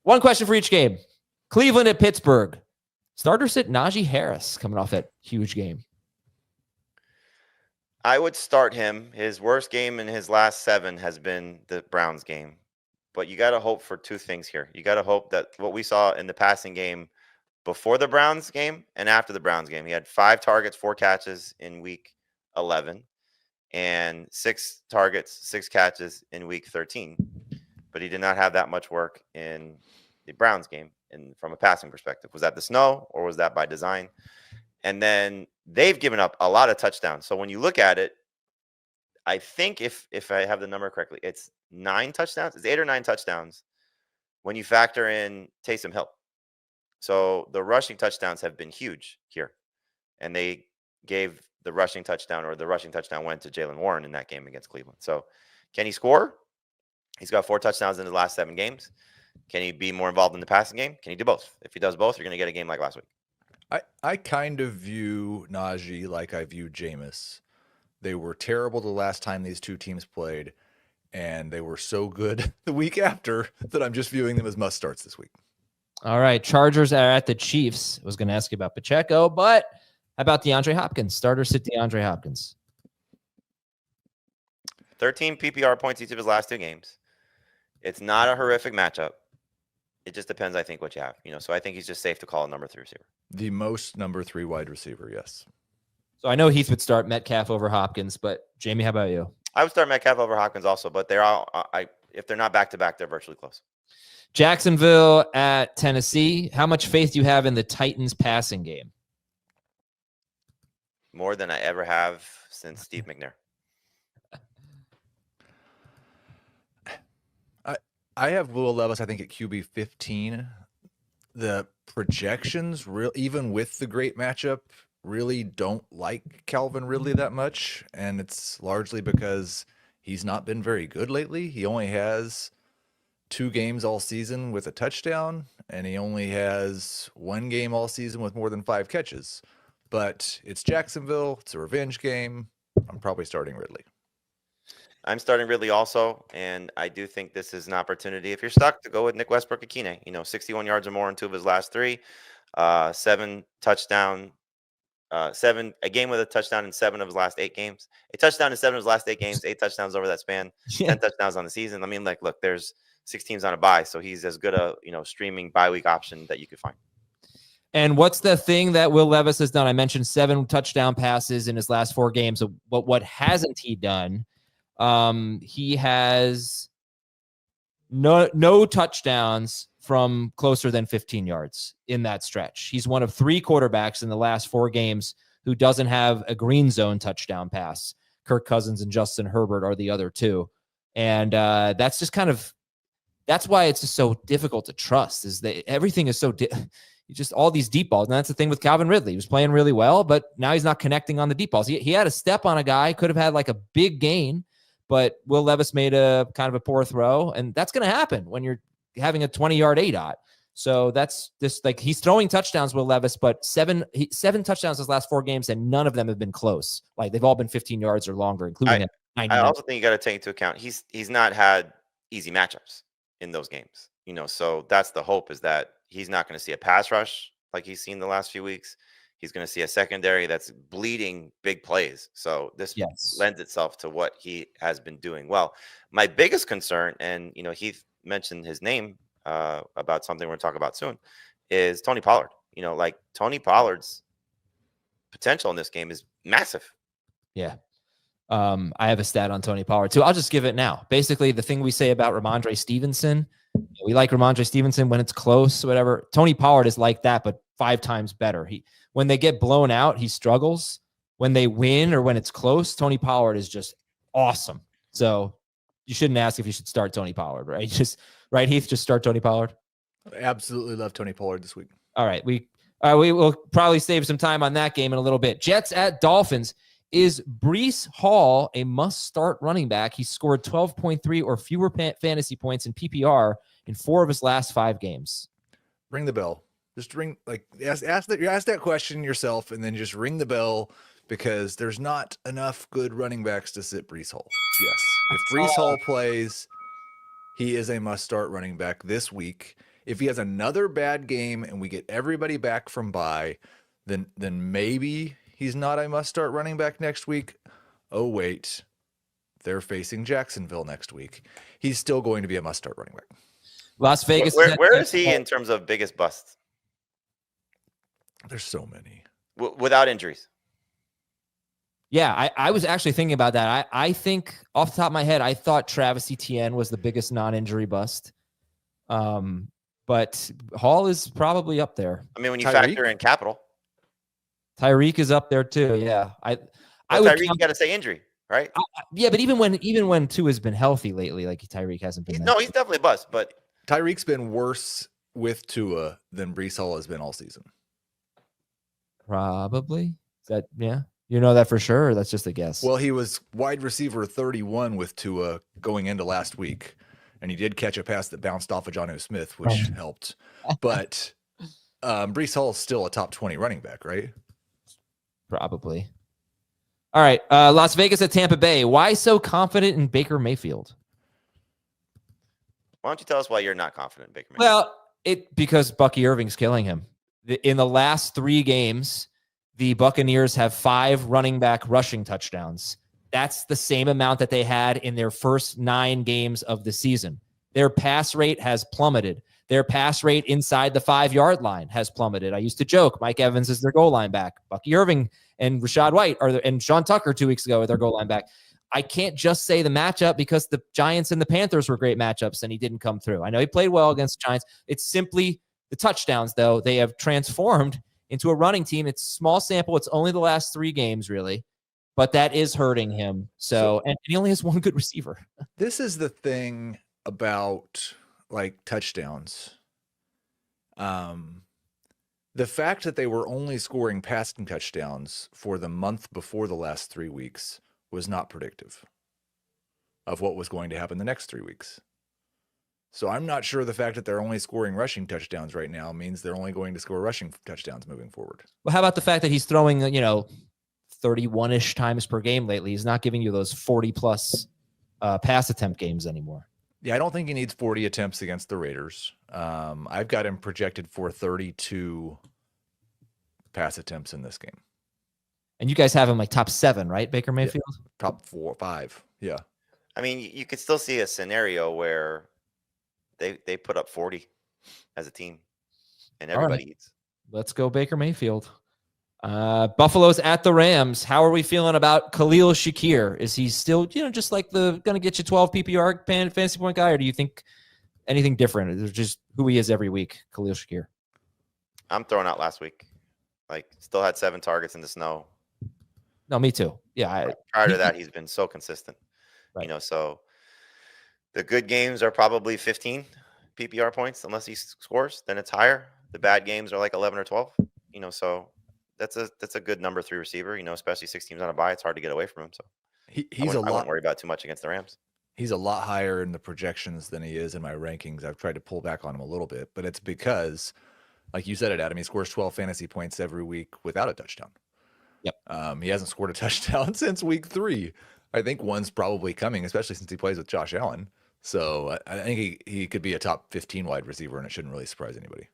One question for each game. Cleveland at Pittsburgh. Starter sit Najee Harris coming off that huge game. I would start him. His worst game in his last 7 has been the Browns game. But you got to hope for 2 things here. You got to hope that what we saw in the passing game before the Browns game and after the Browns game, he had 5 targets, 4 catches in week 11 and 6 targets, 6 catches in week 13. But he did not have that much work in the Browns game from a passing perspective. Was that the snow or was that by design? And then they've given up a lot of touchdowns. So when you look at it, I think if I have the number correctly, it's 9 touchdowns. It's 8 or 9 touchdowns when you factor in Taysom Hill. So the rushing touchdowns have been huge here. And they gave the rushing touchdown, or the rushing touchdown went to Jaylen Warren in that game against Cleveland. So can he score? He's got 4 touchdowns in his last 7 games. Can he be more involved in the passing game? Can he do both? If he does both, you're going to get a game like last week. I kind of view Najee like I view Jameis. They were terrible the last time these 2 teams played, and they were so good the week after that I'm just viewing them as must-starts this week. All right, Chargers are at the Chiefs. I was going to ask you about Pacheco, but how about DeAndre Hopkins? Starter sit DeAndre Hopkins. 13 PPR points each of his last 2 games. It's not a horrific matchup. It just depends, I think, what you have. So I think he's just safe to call a number 3 receiver. The most number 3 wide receiver, yes. So I know Heath would start Metcalf over Hopkins, but Jamey, how about you? I would start Metcalf over Hopkins also, but they're all if they're not back-to-back, they're virtually close. Jacksonville at Tennessee. How much faith do you have in the Titans passing game? More than I ever have since Steve McNair. I have Will Levis, I think, at QB 15. The projections, even with the great matchup, really don't like Calvin Ridley that much. And it's largely because he's not been very good lately. He only has 2 games all season with a touchdown, and he only has 1 game all season with more than 5 catches. But it's Jacksonville. It's a revenge game. I'm probably starting Ridley. I'm starting Ridley also, and I do think this is an opportunity, if you're stuck, to go with Nick Westbrook-Ikine. 61 yards or more in 2 of his last 3, 7 touchdown, a game with a touchdown in 7 of his last 8 games. A touchdown in 7 of his last 8 games, 8 touchdowns over that span, 10 touchdowns on the season. I mean, look, there's 6 teams on a bye, so he's as good a streaming bye week option that you could find. And what's the thing that Will Levis has done? I mentioned 7 touchdown passes in his last 4 games. So what hasn't he done? He has no touchdowns from closer than 15 yards in that stretch. He's one of 3 quarterbacks in the last 4 games who doesn't have a green zone touchdown pass. Kirk Cousins and Justin Herbert are the other 2. And that's just that's why it's just so difficult to trust, is that everything is so just all these deep balls. And that's the thing with Calvin Ridley. He was playing really well, but now he's not connecting on the deep balls. He had a step on a guy, could have had like a big gain, but Will Levis made a kind of a poor throw, and that's going to happen when you're having a 20-yard ADOT. So that's just like he's throwing touchdowns, Will Levis, but 7 touchdowns his last 4 games, and none of them have been close. Like they've all been 15 yards or longer, including I also think you got to take into account he's not had easy matchups in those games. So that's the hope, is that he's not going to see a pass rush like he's seen the last few weeks. He's going to see a secondary that's bleeding big plays. So this lends itself to what he has been doing well. My biggest concern, and Heath mentioned his name about something we're going to talk about soon, is Tony Pollard. Tony Pollard's potential in this game is massive. Yeah. I have a stat on Tony Pollard too. I'll just give it now. Basically, the thing we say about Ramondre Stevenson, we like Ramondre Stevenson when it's close, whatever. Tony Pollard is like that, but 5 times better. When they get blown out, he struggles. When they win or when it's close, Tony Pollard is just awesome. So you shouldn't ask if you should start Tony Pollard, right? Right, Heath, just start Tony Pollard. I absolutely love Tony Pollard this week. All right, we will probably save some time on that game in a little bit. Jets at Dolphins. Is Breece Hall a must-start running back? He scored 12.3 or fewer fantasy points in PPR in 4 of his last 5 games. Ring the bell. Just ring, ask that question yourself, and then just ring the bell, because there's not enough good running backs to sit Breece Hall. Yes, if Breece Hall plays, he is a must-start running back this week. If he has another bad game and we get everybody back from bye, then maybe he's not a must-start running back next week. Oh, wait. They're facing Jacksonville next week. He's still going to be a must-start running back. Las Vegas. Where is he in terms of biggest busts? There's so many. Without injuries. Yeah, I was actually thinking about that. I think off the top of my head, I thought Travis Etienne was the biggest non-injury bust. But Hall is probably up there. I mean, when you factor in capital. Tyreek is up there too. Yeah. I would Tyreek got to say injury, right? Yeah, but even when Tua has been healthy lately, like Tyreek hasn't been. He's definitely a bust, but Tyreek's been worse with Tua than Breece Hall has been all season. Probably. Is that You know that for sure, or that's just a guess? Well, he was wide receiver 31 with Tua going into last week, and he did catch a pass that bounced off of Jonnu Smith, which helped. But Breece Hall is still a top 20 running back, right? Probably. All right, Las Vegas at Tampa Bay. Why so confident in Baker Mayfield? Why don't you tell us why you're not confident in Baker Mayfield? Well, because Bucky Irving's killing him. In the last 3 games, the Buccaneers have 5 running back rushing touchdowns. That's the same amount that they had in their first 9 games of the season. Their pass rate has plummeted. Their pass rate inside the 5-yard line has plummeted. I used to joke, Mike Evans is their goal line back. Bucky Irving and Rashad White and Sean Tucker 2 weeks ago are their goal line back. I can't just say the matchup because the Giants and the Panthers were great matchups and he didn't come through. I know he played well against the Giants. It's simply the touchdowns, though. They have transformed into a running team. It's small sample. It's only the last 3 games, really, but that is hurting him. So, and he only has 1 good receiver. This is the thing about like touchdowns. The fact that they were only scoring passing touchdowns for the month before the last 3 weeks was not predictive of what was going to happen the next 3 weeks. So I'm not sure the fact that they're only scoring rushing touchdowns right now means they're only going to score rushing touchdowns moving forward. Well, how about the fact that he's throwing, 31-ish times per game lately? He's not giving you those 40-plus pass attempt games anymore. Yeah, I don't think he needs 40 attempts against the Raiders. I've got him projected for 32 pass attempts in this game. And you guys have him like top 7, right, Baker Mayfield? Yeah, top 4 or 5, yeah. I mean, you could still see a scenario where they put up 40 as a team, and everybody eats. Let's go Baker Mayfield. Buffalo's at the Rams. How are we feeling about Khalil Shakir? Is he still, just like going to get you 12 PPR fantasy point guy, or do you think anything different? Is it just who he is every week, Khalil Shakir? I'm throwing out last week. Like, still had 7 targets in the snow. No, me too. Yeah. Prior to that, he's been so consistent. Right. So the good games are probably 15 PPR points unless he scores. Then it's higher. The bad games are like 11 or 12. So that's a good number 3 receiver. Especially 6 teams on a bye. It's hard to get away from him. So I wouldn't worry about too much against the Rams. He's a lot higher in the projections than he is in my rankings. I've tried to pull back on him a little bit, but it's because, like you said it, Adam, he scores 12 fantasy points every week without a touchdown. Yep. He hasn't scored a touchdown since week 3. I think one's probably coming, especially since he plays with Josh Allen. So I think he could be a top 15 wide receiver, and it shouldn't really surprise anybody.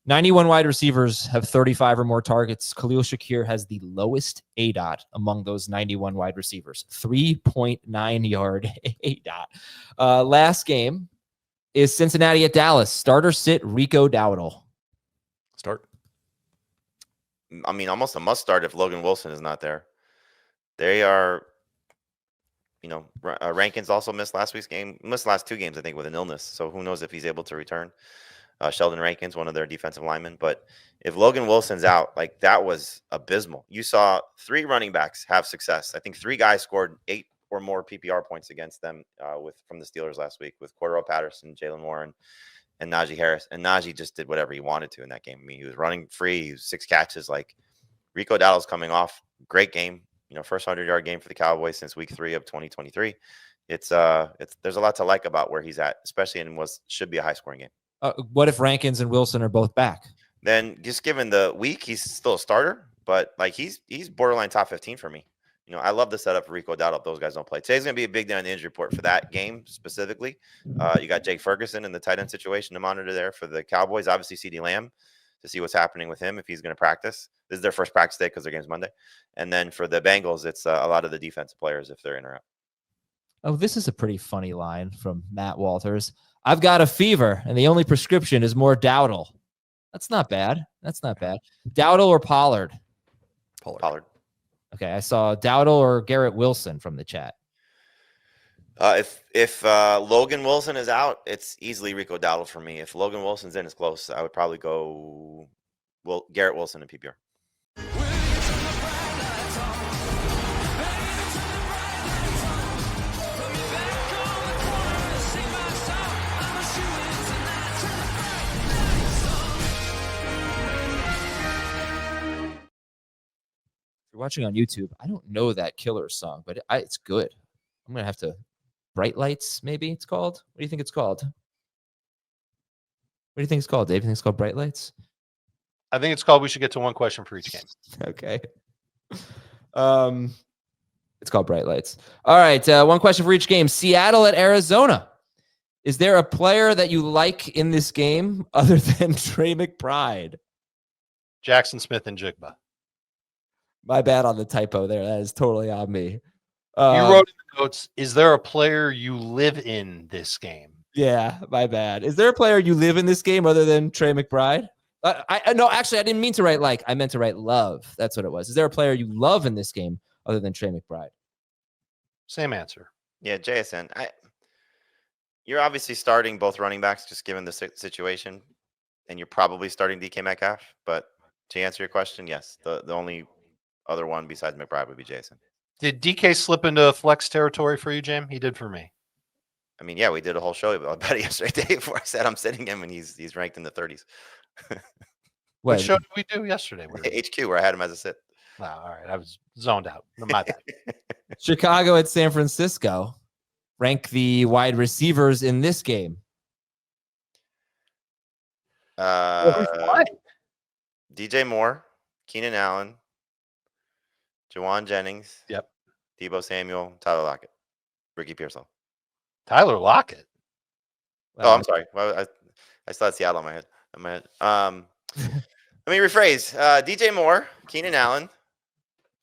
91 wide receivers have 35 or more targets. Khalil Shakir has the lowest ADOT among those 91 wide receivers, 3.9 yard ADOT. Last game is Cincinnati at Dallas. Starter sit Rico Dowdle. Start. I mean, almost a must start if Logan Wilson is not there. They are, Rankins also missed last 2 games, I think, with an illness. So who knows if he's able to return. Sheldon Rankins, one of their defensive linemen. But if Logan Wilson's out, like, that was abysmal. You saw 3 running backs have success. I think 3 guys scored 8 or more PPR points against them from the Steelers last week with Cordero Patterson, Jalen Warren, and Najee Harris. And Najee just did whatever he wanted to in that game. I mean, he was running free. He was 6 catches. Like, Rico Dowdle's coming off. Great game. First 100-yard game for the Cowboys since week 3 of 2023. There's a lot to like about where he's at, especially in what should be a high-scoring game. What if Rankins and Wilson are both back? Then just given the week, he's still a starter, but like he's borderline top 15 for me. I love the setup for Rico Dowdle if those guys don't play. Today's going to be a big day on the injury report for that game specifically. You got Jake Ferguson in the tight end situation to monitor there for the Cowboys. Obviously, CeeDee Lamb to see what's happening with him if he's going to practice. This is their first practice day because their game's Monday. And then for the Bengals, it's a lot of the defensive players if they're in or out. Oh, this is a pretty funny line from Matt Walters. I've got a fever, and the only prescription is more Dowdle. That's not bad. Dowdle or Pollard? Pollard. Okay, I saw Dowdle or Garrett Wilson from the chat. If Logan Wilson is out, it's easily Rico Dowdle for me. If Logan Wilson's in, it's close. I would probably go Garrett Wilson in PPR. You're watching on YouTube. I don't know that Killer song, but it's good. I'm gonna have to. Bright Lights, maybe it's called. What do you think it's called? What do you think it's called, Dave? You think it's called Bright Lights? I think it's called We Should Get to One Question for Each Game. Okay. It's called Bright Lights. All right. One question for each game. Seattle at Arizona. Is there a player that you like in this game other than Trey McBride? Jackson Smith and Jigba. My bad on the typo there. That is totally on me. You wrote in the notes, is there a player you live in this game? Yeah, my bad. Is there a player you live in this game other than Trey McBride? No, actually, I didn't mean to write like. I meant to write love. That's what it was. Is there a player you love in this game other than Trey McBride? Same answer. Yeah, JSN. You're obviously starting both running backs just given the situation, and you're probably starting DK Metcalf. But to answer your question, yes, the only other one besides McBride would be Jason. Did DK slip into flex territory for you, Jam? He did for me. I mean, yeah, we did a whole show about it yesterday day before I said I'm sitting him, and he's ranked in the 30s. What show did we do yesterday? HQ, where I had him as a sit. Oh, all right, I was zoned out. My bad. Chicago at San Francisco. Rank the wide receivers in this game. DJ Moore, Keenan Allen, Juwan Jennings. Yep. Deebo Samuel, Tyler Lockett, Ricky Pearsall. Tyler Lockett. Oh, I'm sorry. Well, I still had Seattle in my head. Let me rephrase. DJ Moore, Keenan Allen,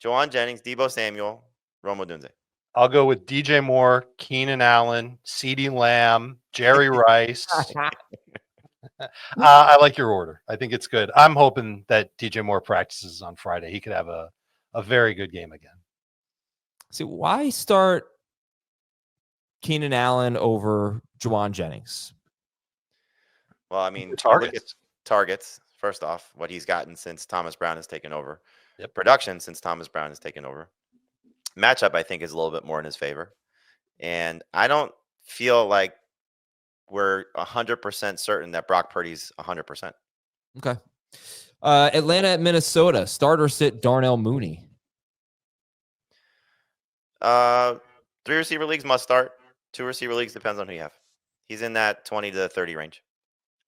Juwan Jennings, Deebo Samuel, Rome Odunze. I'll go with DJ Moore, Keenan Allen, CeeDee Lamb, Jerry Rice. I like your order. I think it's good. I'm hoping that DJ Moore practices on Friday. He could have a very good game again. See, why start Keenan Allen over Juwan Jennings? Well, I mean, targets. First off, what he's gotten since Thomas Brown has taken over. Yep. Production since Thomas Brown has taken over. Matchup, I think, is a little bit more in his favor. And I don't feel like we're 100% certain that Brock Purdy's 100%. Okay. Atlanta at Minnesota. Start or sit Darnell Mooney? 3 receiver leagues must start. 2 receiver leagues depends on who you have. He's in that 20 to 30 range.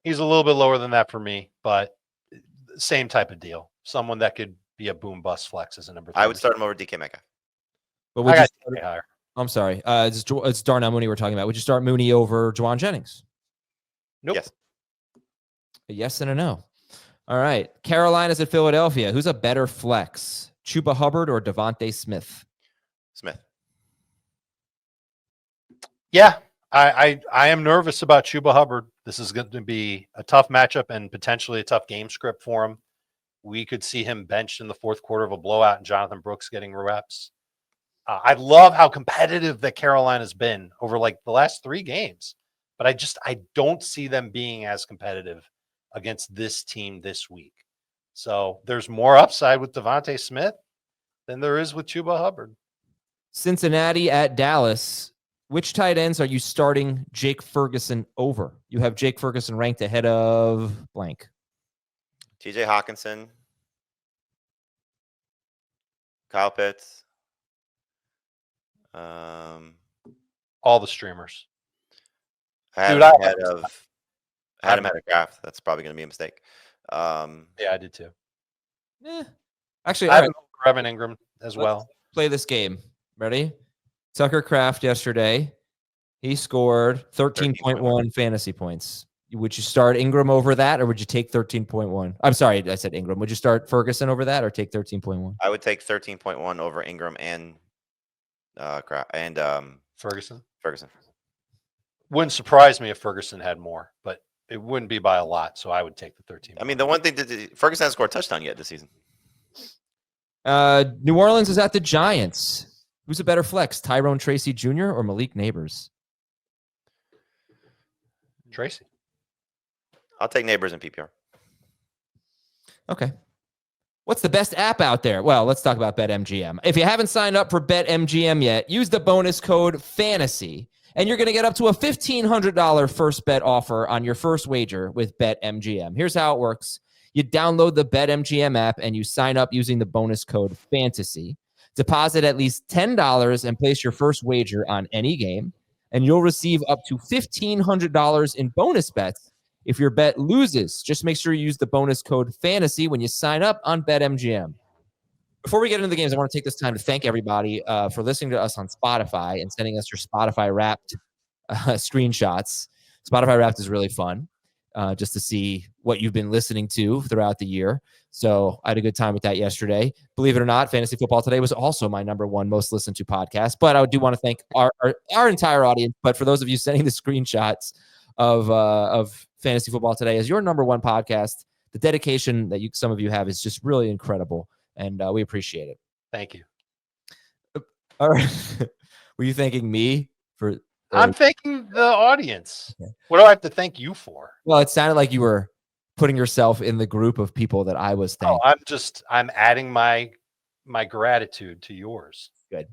He's a little bit lower than that for me, but same type of deal. Someone that could be a boom bust flex as a number 3. I would start him over DK Metcalf. But would you start higher? I'm sorry. It's Darnell Mooney we're talking about. Would you start Mooney over Juwan Jennings? Nope. Yes. A yes and a no. All right. Carolina's at Philadelphia. Who's a better flex? Chuba Hubbard or Devontae Smith? Smith. Yeah, I am nervous about Chuba Hubbard. This is going to be a tough matchup and potentially a tough game script for him. We could see him benched in the fourth quarter of a blowout and Jonathan Brooks getting reps. I love how competitive that Carolina's been over like the last 3 games, but I don't see them being as competitive against this team this week. So there's more upside with Devontae Smith than there is with Chuba Hubbard. Cincinnati at Dallas. Which tight ends are you starting Jake Ferguson over? You have Jake Ferguson ranked ahead of blank. TJ Hawkinson, Kyle Pitts, All the streamers. I had Dude, him ahead of Kraft. That's probably going to be a mistake. Yeah, I did too. Actually, I have Evan Ingram as well. play this game. Ready? Tucker Kraft yesterday, he scored 13.1 fantasy points. Would you start Ingram over that, or would you take 13.1? I'm sorry, I said Ingram. Would you start Ferguson over that, or take 13.1? I would take 13.1 over Ingram and Ferguson. Ferguson. Wouldn't surprise me if Ferguson had more, but it wouldn't be by a lot. So I would take the 13. I mean, the one thing that Ferguson hasn't scored a touchdown yet this season. New Orleans is at the Giants. Who's a better flex, Tyrone Tracy Jr. or Malik Neighbors? Tracy. I'll take Neighbors in PPR. Okay. What's the best app out there? Well, let's talk about BetMGM. If you haven't signed up for BetMGM yet, use the bonus code FANTASY, and you're going to get up to a $1,500 first bet offer on your first wager with BetMGM. Here's how it works. You download the BetMGM app, and you sign up using the bonus code FANTASY. Deposit at least $10 and place your first wager on any game, and you'll receive up to $1,500 in bonus bets if your bet loses. Just make sure you use the bonus code FANTASY when you sign up on BetMGM. Before we get into the games, I want to take this time to thank everybody for listening to us on Spotify and sending us your Spotify Wrapped screenshots. Spotify Wrapped is really fun just to see what you've been listening to throughout the year. So I had a good time with that yesterday. Believe it or not, Fantasy Football Today was also my #1 most listened to podcast. But I do want to thank our entire audience. But for those of you sending the screenshots of Fantasy Football Today as your #1 podcast, the dedication that some of you have is just really incredible, and we appreciate it. Thank you. All right. Were you thanking me for? I'm thanking the audience. Okay. What do I have to thank you for? Well, it sounded like you were putting yourself in the group of people that I was thanking. I'm adding my gratitude to yours. Good.